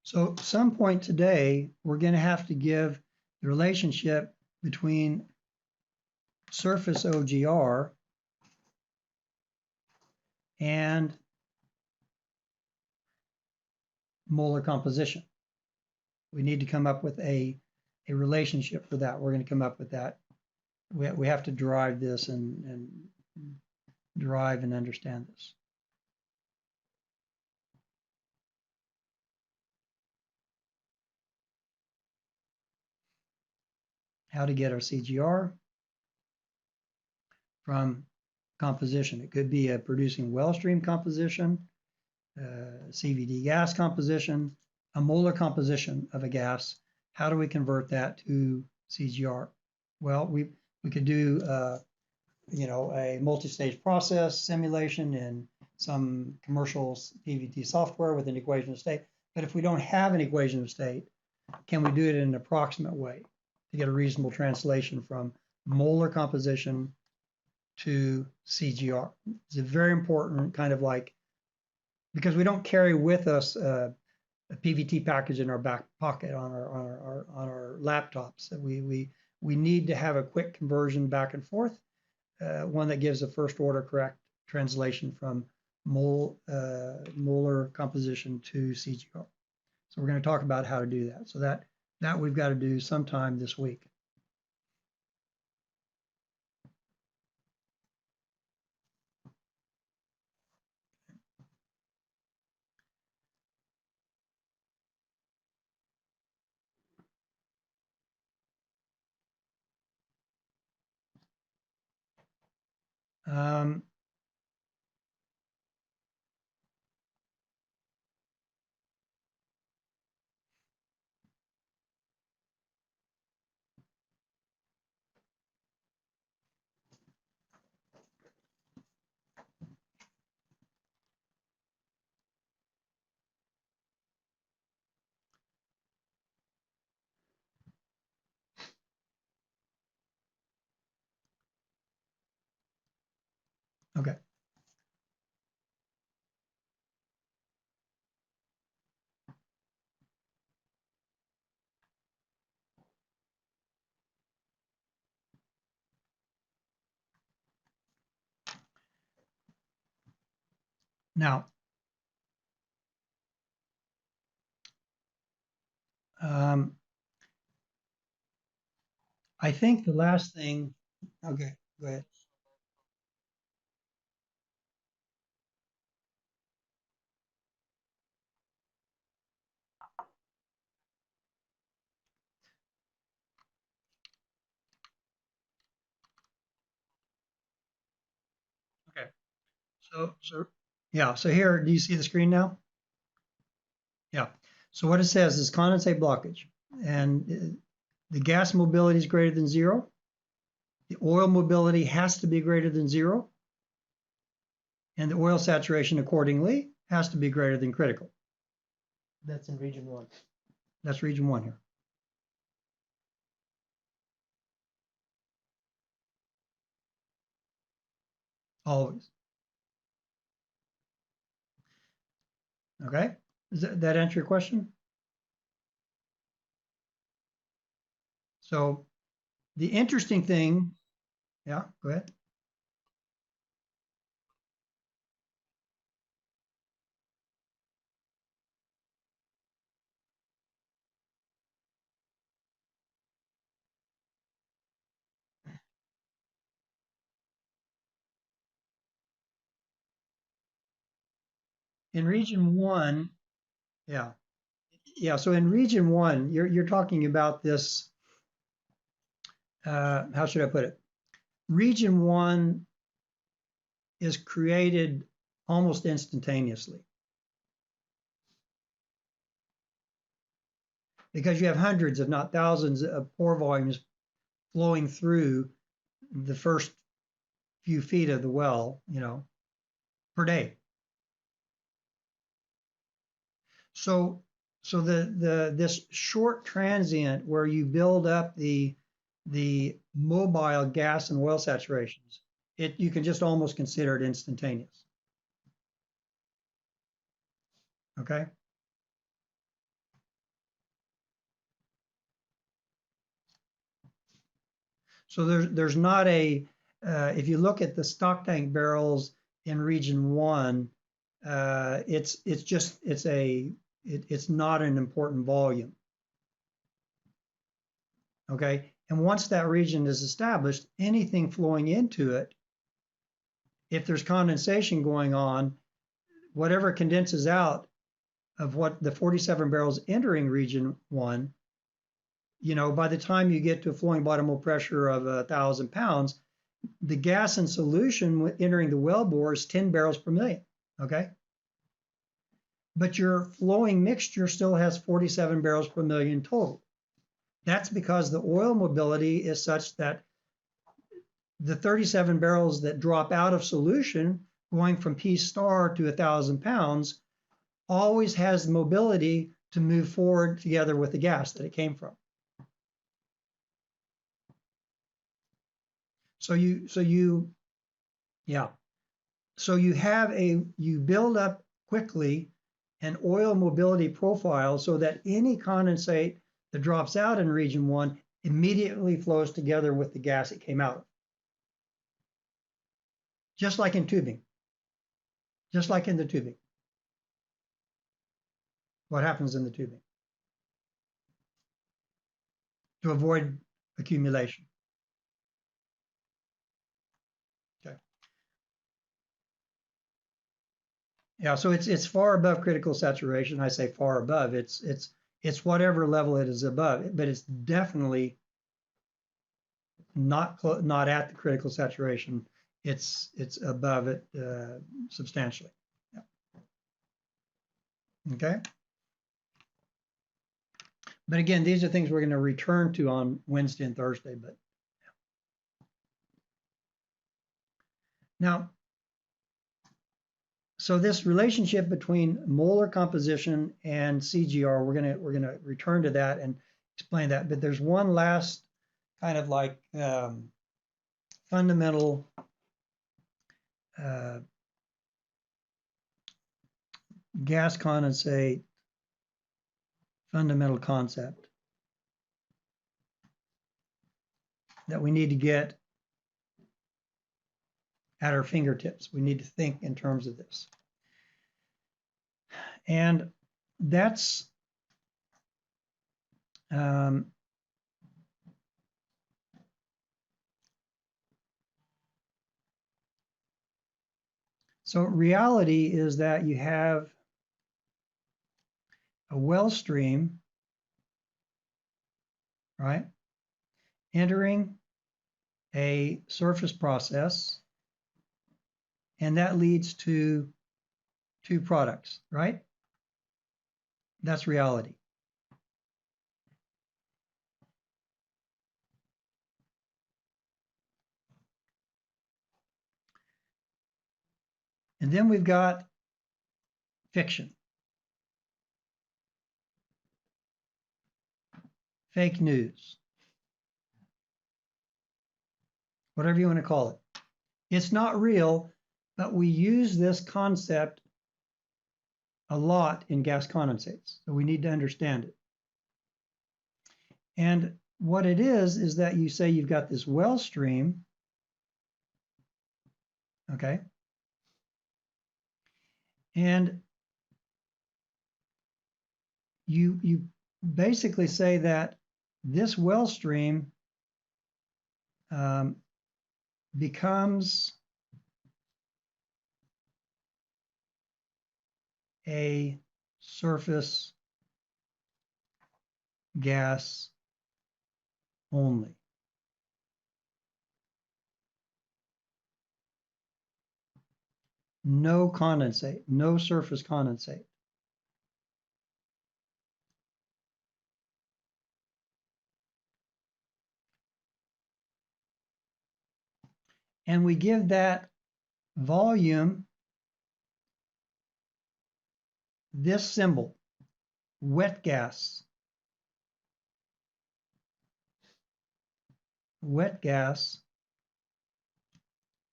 So at some point today, we're going to have to give the relationship between surface OGR and molar composition. We need to come up with a relationship for that. We're going to come up with that. We have to derive this and derive and understand this. How to get our CGR from composition. It could be a producing well stream composition, CVD gas composition, a molar composition of a gas. How do we convert that to CGR? Well, we could do a multi-stage process simulation in some commercial PVT software with an equation of state. But if we don't have an equation of state, can we do it in an approximate way to get a reasonable translation from molar composition to CGR? It's a very important kind of because we don't carry with us a PVT package in our back pocket on our laptops. We need to have a quick conversion back and forth, one that gives a first order correct translation from molar composition to CGR. So we're going to talk about how to do that. So that we've got to do sometime this week. Okay. Now, I think the last thing, okay, go ahead. Okay. So yeah, so here, do you see the screen now? Yeah. So what it says is condensate blockage, and the gas mobility is greater than 0. The oil mobility has to be greater than 0. And the oil saturation accordingly has to be greater than critical. That's in region 1. That's region 1 here. Always. Okay. Does that answer your question? So the interesting thing, yeah, go ahead. In region 1, yeah. Yeah, so in region 1, you're talking about this, how should I put it? Region 1 is created almost instantaneously because you have hundreds, if not thousands, of pore volumes flowing through the first few feet of the well, per day. So this short transient where you build up the mobile gas and oil saturations, you can just almost consider it instantaneous. Okay. So there's not a, if you look at the stock tank barrels in region 1, it's not an important volume. Okay, and once that region is established, anything flowing into it, if there's condensation going on, whatever condenses out of what the 47 barrels entering region 1, you know, by the time you get to a flowing bottom hole pressure of 1,000 pounds, the gas in solution entering the wellbore is 10 barrels per million, okay? But your flowing mixture still has 47 barrels per million total. That's because the oil mobility is such that the 37 barrels that drop out of solution going from P star to 1,000 pounds always has the mobility to move forward together with the gas that it came from. So you build up quickly an oil mobility profile so that any condensate that drops out in region 1 immediately flows together with the gas it came out of. Just like in tubing, just like in the tubing. What happens in the tubing? To avoid accumulation. Okay. Yeah, so it's far above critical saturation. I say far above. It's whatever level it is above, but it's definitely not at the critical saturation. It's above it substantially. Yeah. Okay. But again, these are things we're going to return to on Wednesday and Thursday. But now, so this relationship between molar composition and CGR, we're gonna return to that and explain that. But there's one last kind of like fundamental gas condensate fundamental concept that we need to get at our fingertips. We need to think in terms of this. And that's so reality is that you have a well stream, right, entering a surface process, and that leads to two products, right? That's reality. And then we've got fiction, fake news, whatever you want to call it. It's not real, but we use this concept a lot in gas condensates, so we need to understand it. And what it is that you say you've got this well stream, okay? And you basically say that this well stream becomes a surface gas only. No condensate, no surface condensate. And we give that volume this symbol, wet gas. Wet gas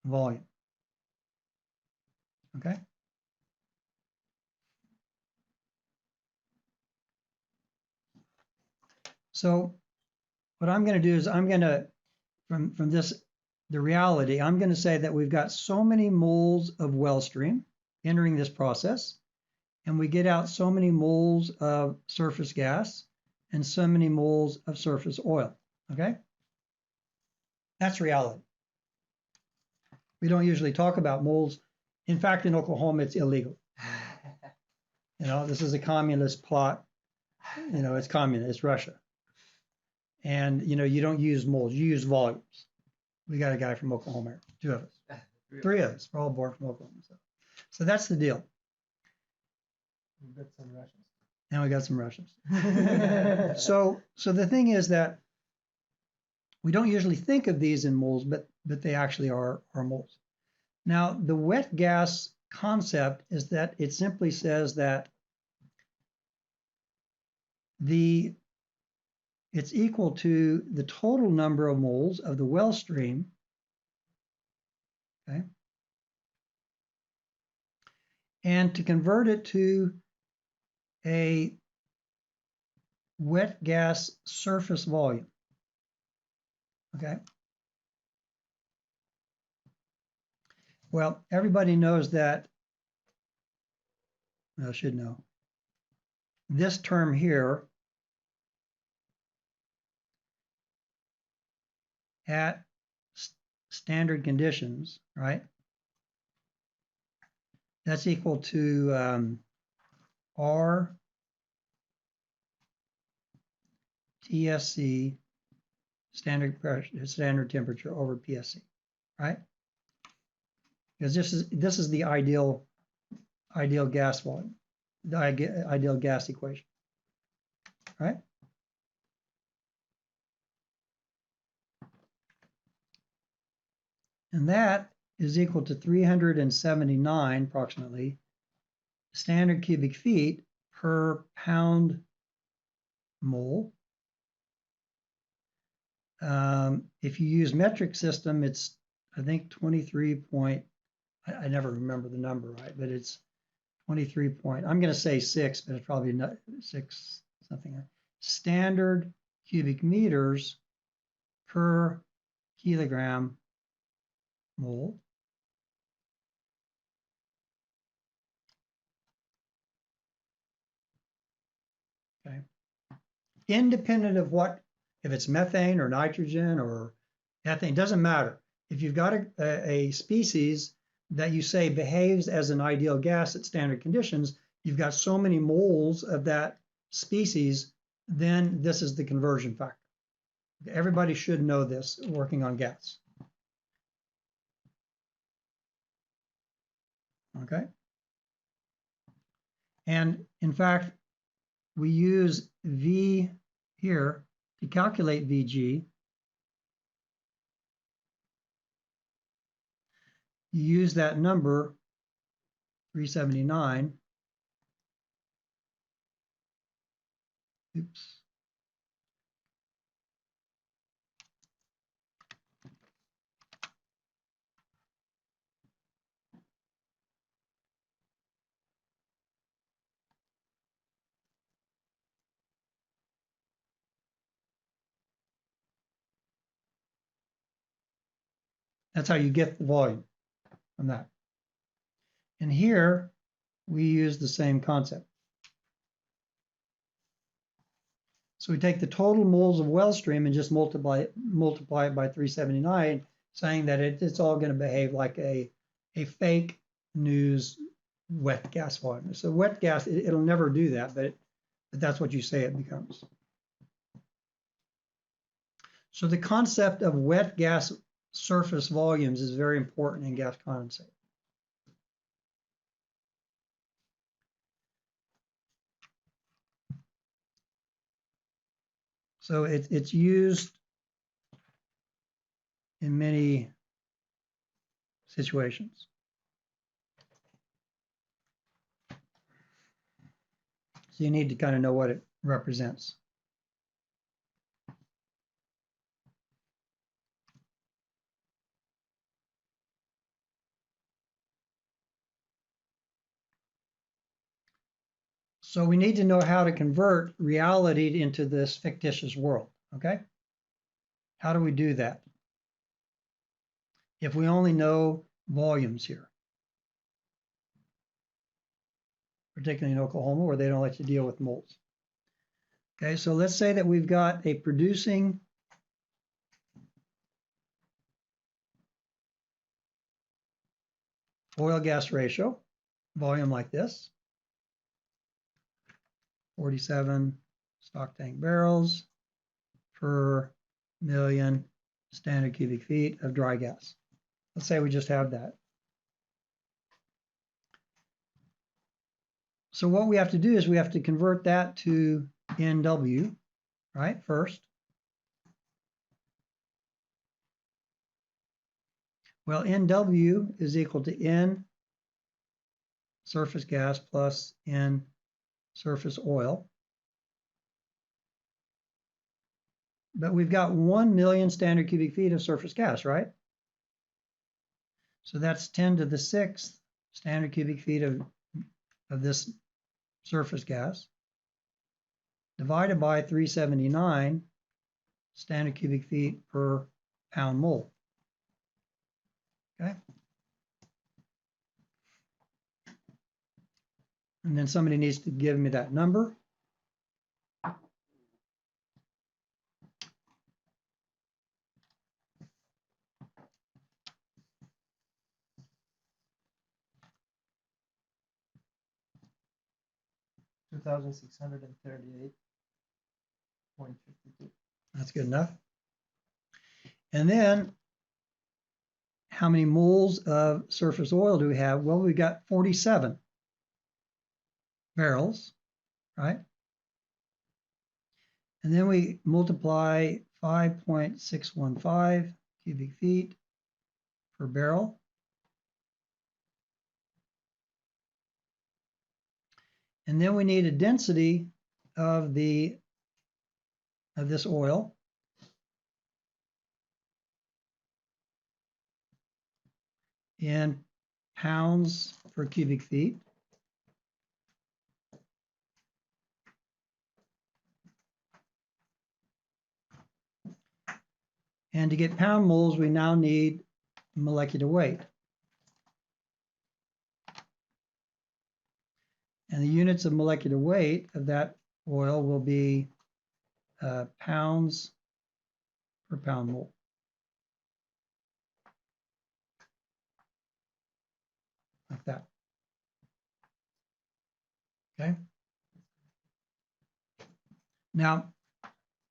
volume. Okay? So what I'm going to do is I'm going to, from this, the reality, I'm going to say that we've got so many moles of well stream entering this process, and we get out so many moles of surface gas and so many moles of surface oil, okay? That's reality. We don't usually talk about moles. In fact, in Oklahoma, it's illegal. You know, this is a communist plot. You know, it's communist, it's Russia. And, you know, you don't use moles, you use volumes. We got a guy from Oklahoma, 2 of us, 3 of us, we're all born from Oklahoma. So that's the deal. We've got some Russians. And we got some Russians. So the thing is that we don't usually think of these in moles, but they actually are moles. Now, the wet gas concept is that it simply says that it's equal to the total number of moles of the well stream, okay? And to convert it to a wet gas surface volume, okay? Well, everybody knows that, I should know, this term here at standard conditions, right? That's equal to R TSC, standard pressure, standard temperature over PSC, right? Because this is the ideal gas volume, the ideal gas equation, right? And that is equal to 379 approximately standard cubic feet per pound mole. If you use metric system, it's, I think, 23 point, I never remember the number, right? But it's 23 point, I'm going to say 6, but it's probably not 6 something. Standard cubic meters per kilogram mole. Okay. Independent of what, if it's methane or nitrogen or ethane, doesn't matter. If you've got a species that you say behaves as an ideal gas at standard conditions, you've got so many moles of that species, then this is the conversion factor. Everybody should know this working on gas. Okay. And in fact, we use V here to calculate VG. You use that number, 379. Oops. That's how you get the volume from that. And here we use the same concept. So we take the total moles of well stream and just multiply it by 379, saying that it's all going to behave like a fake news wet gas volume. So wet gas, it'll never do that, but that's what you say it becomes. So the concept of wet gas surface volumes is very important in gas condensate. So it's used in many situations. So you need to kind of know what it represents. So we need to know how to convert reality into this fictitious world, okay? How do we do that? if we only know volumes here, particularly in Oklahoma where they don't like to deal with moles. Okay, so let's say that we've got a producing oil gas ratio, volume like this, 47 stock tank barrels per million standard cubic feet of dry gas. Let's say we just have that. So what we have to do is we have to convert that to NW, right, first. Well, NW is equal to N surface gas plus N surface oil. But we've got 1 million standard cubic feet of surface gas, right? So that's 10 to the 6th standard cubic feet of this surface gas divided by 379 standard cubic feet per pound mole. Okay. And then somebody needs to give me that number. $2,638.52. That's good enough. And then how many moles of surface oil do we have? Well, we've got 47 barrels, right? And then we multiply 5.615 cubic feet per barrel. And then we need a density of this oil in pounds per cubic feet. And to get pound moles, we now need molecular weight. And the units of molecular weight of that oil will be pounds per pound mole. Like that. Okay. Now,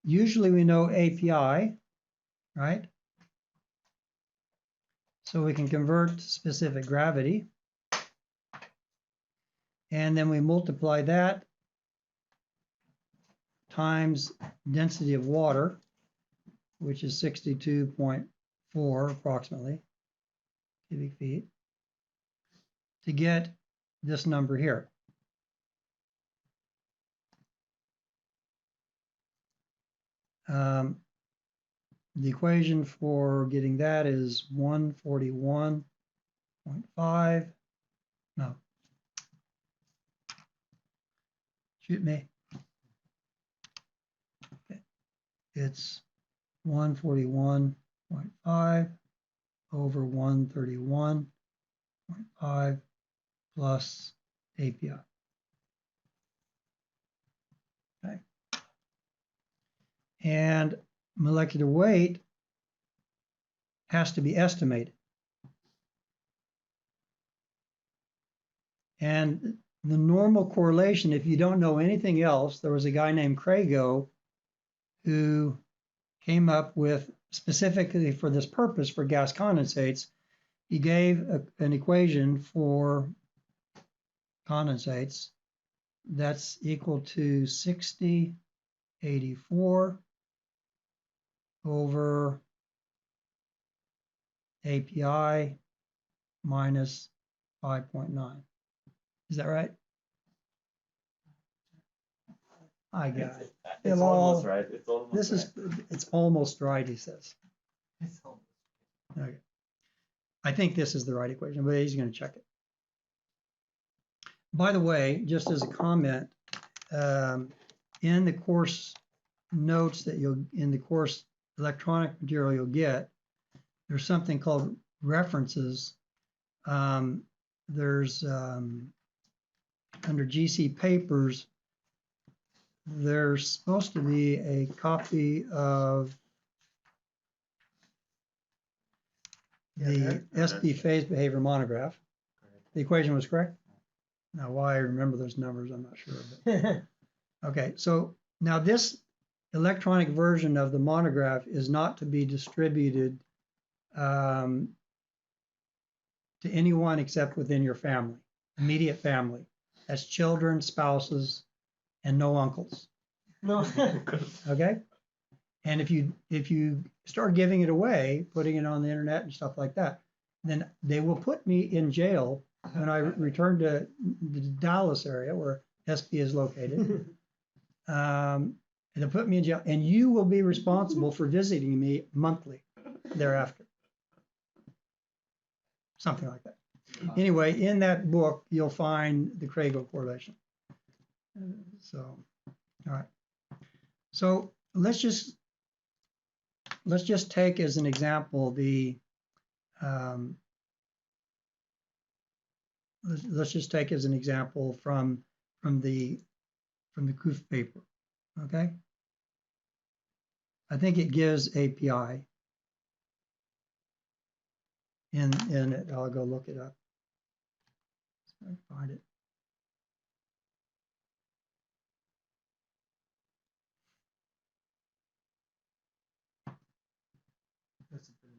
usually we know API, right? So we can convert to specific gravity. And then we multiply that times density of water, which is 62.4 approximately cubic feet, to get this number here. The equation for getting that is 141.5. No. Shoot me. Okay. It's 141.5 over 131.5 plus API. Okay. And molecular weight has to be estimated. And the normal correlation, if you don't know anything else, there was a guy named Crago who came up with, specifically for this purpose, for gas condensates, he gave an equation for condensates that's equal to 6084 over API minus 5.9. Is that right? I got it. It's almost right. It's almost It's almost right, he says. It's almost. Okay. I think this is the right equation, but he's going to check it. By the way, just as a comment, in the course notes that in the course electronic material you'll get, there's something called references, there's under GC papers, there's supposed to be a copy of the SB phase behavior monograph. The equation was correct? Now, why I remember those numbers, I'm not sure. But okay, so now this electronic version of the monograph is not to be distributed to anyone except within your family, immediate family. That's children, spouses, and no uncles. No. Okay? And if you start giving it away, putting it on the internet and stuff like that, then they will put me in jail when I return to the Dallas area where SB is located. They'll put me in jail, and you will be responsible for visiting me monthly thereafter. Something like that. Anyway, in that book, you'll find the Crago correlation. So, all right. So let's just take as an example the let's just take as an example from the COOF paper. Okay. I think it gives API in it. I'll go look it up. So I can find it. That's a presentation.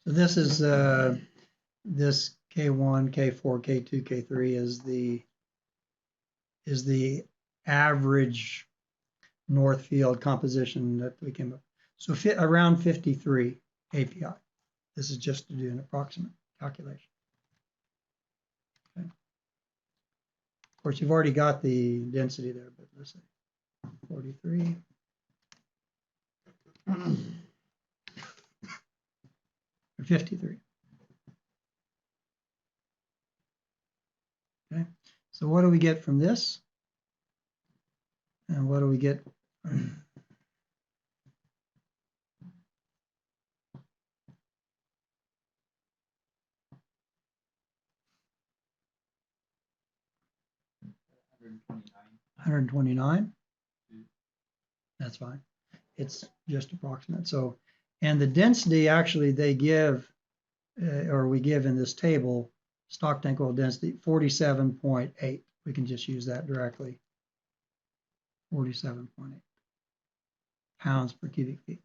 So this is this K1, K4, K2, K3 is the average north field composition that we came up. So around 53 API. This is just to do an approximate calculation. Okay. Of course, you've already got the density there, but let's say 43. Or 53. Okay, so what do we get from this? And what do we get? $129. That's fine. It's just approximate. So, and the density actually they give, or we give in this table, stock tank oil density 47.8. We can just use that directly. 47.8 pounds per cubic feet.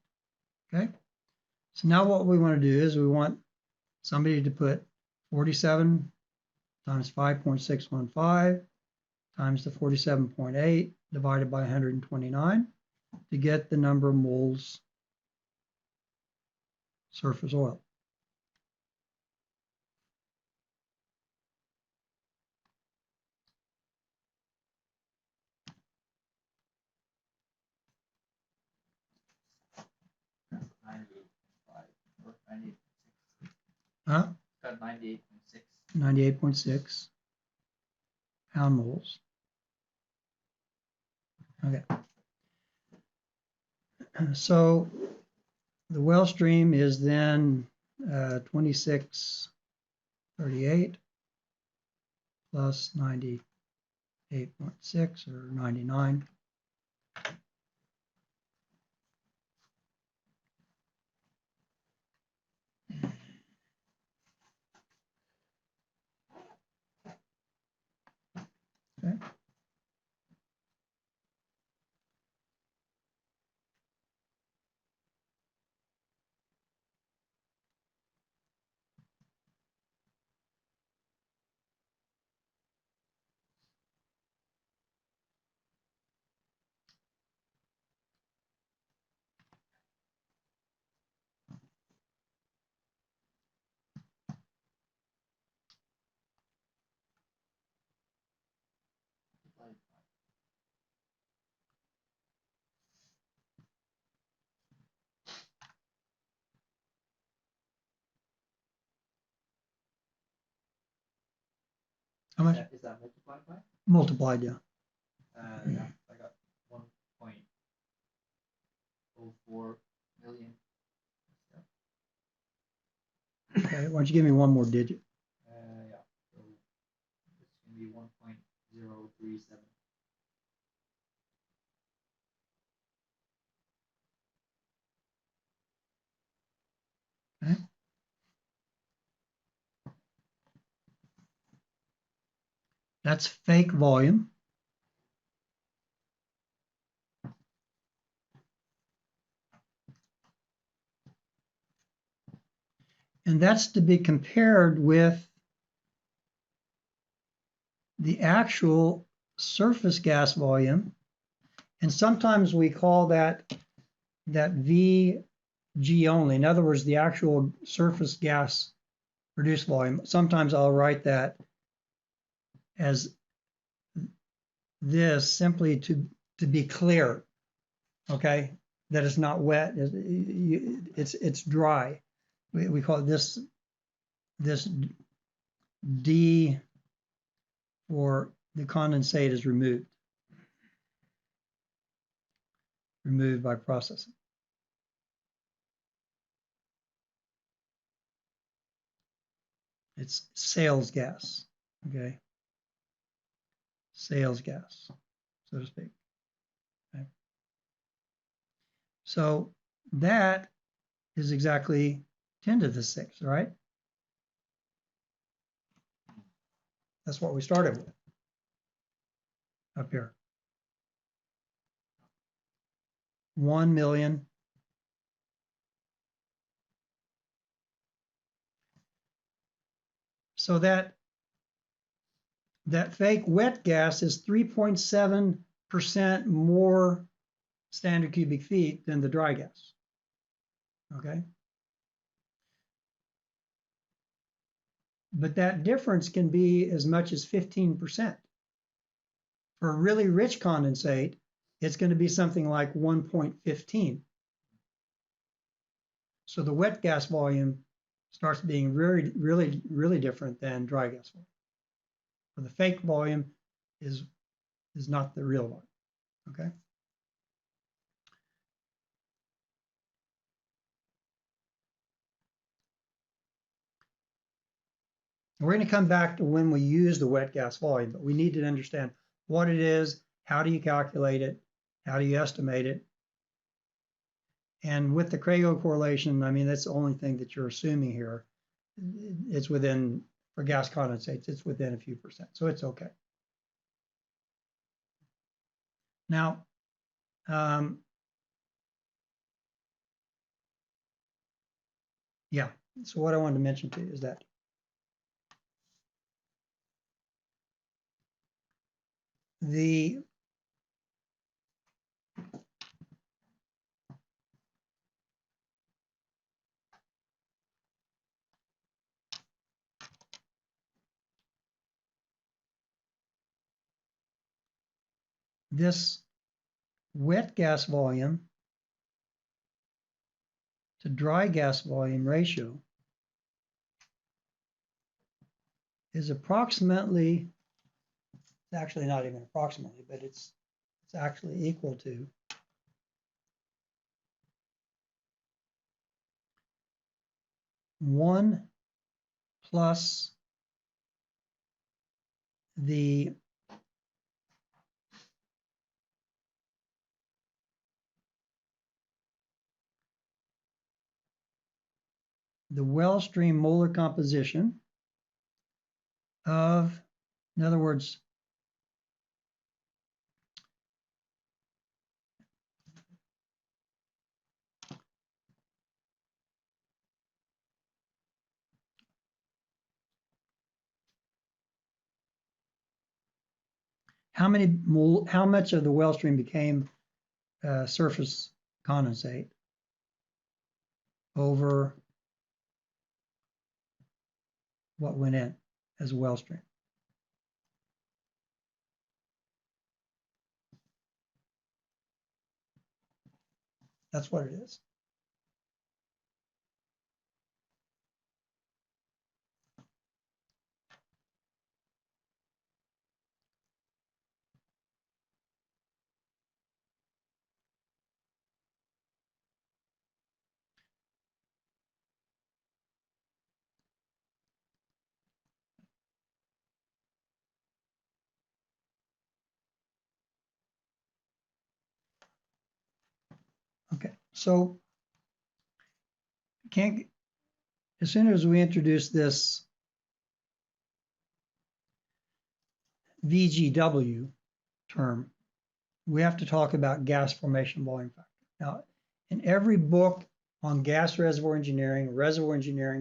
Okay. So now what we want to do is we want somebody to put 47 times 5.615 times the 47.8 divided by 129 to get the number of moles surface oil. Huh? 98.6. 98.6 pound moles. Okay. So the well stream is then 2638 plus 98.6 or 99. Okay. How much? Is that multiplied by? Multiplied, yeah. Yeah, I got 1.04 million. Okay, why don't you give me one more digit? Yeah, so it's gonna be 1.037. Okay. That's fake volume. And that's to be compared with the actual surface gas volume. And sometimes we call that VG only. In other words, the actual surface gas produced volume. Sometimes I'll write that as this simply to be clear, okay, that it's not wet, it's dry. We call it this D for the condensate is removed by processing. It's sales gas, okay? Sales gas, so to speak. Okay. So that is exactly 10 to the 6, right? That's what we started with up here. 1 million. So that fake wet gas is 3.7% more standard cubic feet than the dry gas. Okay. But that difference can be as much as 15%. For a really rich condensate, it's going to be something like 1.15. So the wet gas volume starts being really different than dry gas volume. For the fake volume is not the real volume. Okay. We're going to come back to when we use the wet gas volume, but we need to understand what it is, how do you calculate it, how do you estimate it. And with the Crago correlation, I mean, that's the only thing that you're assuming here. It's within, for gas condensates, it's within a few percent, so it's okay. Now, yeah, so what I wanted to mention to you is that this wet gas volume to dry gas volume ratio is approximately, it's actually not even approximately, but it's actually equal to 1 plus the well stream molar composition of, in other words, how much of the well stream became surface condensate over what went in as a well stream. That's what it is. So as soon as we introduce this VGW term, we have to talk about gas formation volume factor. Now, in every book on gas reservoir engineering,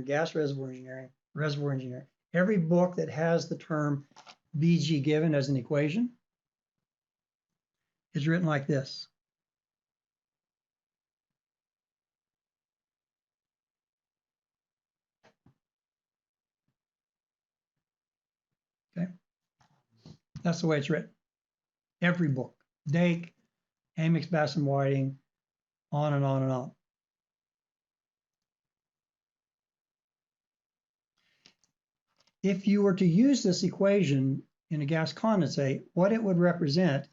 gas reservoir engineering, every book that has the term VG given as an equation is written like this. Okay, that's the way it's written. Every book, Dake, Amix, Bass and Whiting, on and on and on. If you were to use this equation in a gas condensate, what it would represent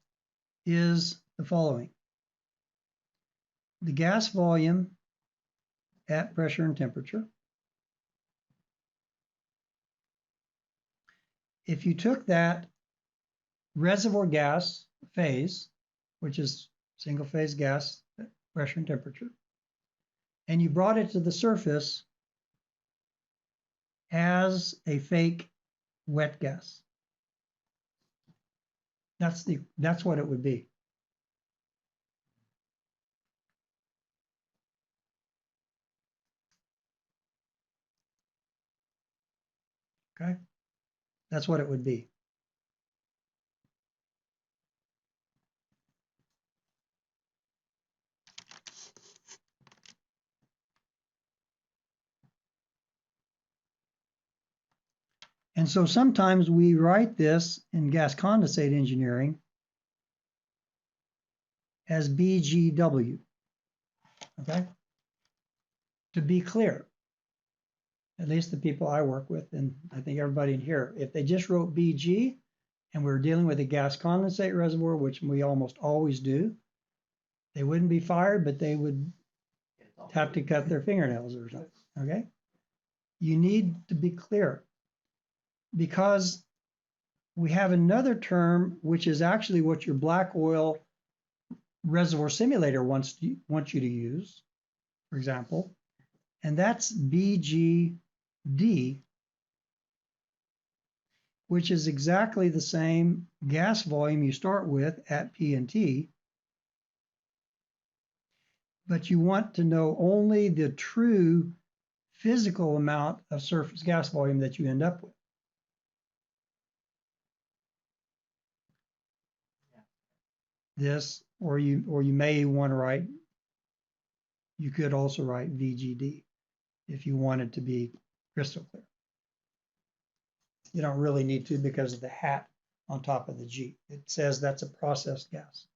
is the following. The gas volume at pressure and temperature. If you took that reservoir gas phase, which is single phase gas at pressure and temperature, and you brought it to the surface as a fake wet gas, that's what it would be. Okay, that's what it would be. And so sometimes we write this in gas condensate engineering as BGW. Okay, to be clear, at least the people I work with, and I think everybody in here, if they just wrote BG and we're dealing with a gas condensate reservoir, which we almost always do, they wouldn't be fired, but they would have to cut their fingernails or something. Okay, you need to be clear, because we have another term which is actually what your black oil reservoir simulator wants you to use, for example, and that's BGD, which is exactly the same gas volume you start with at P and T, but you want to know only the true physical amount of surface gas volume that you end up with. This, or you may want to write, you could also write VGD if you wanted to be crystal clear. You don't really need to because of the hat on top of the G. It says that's a processed gas.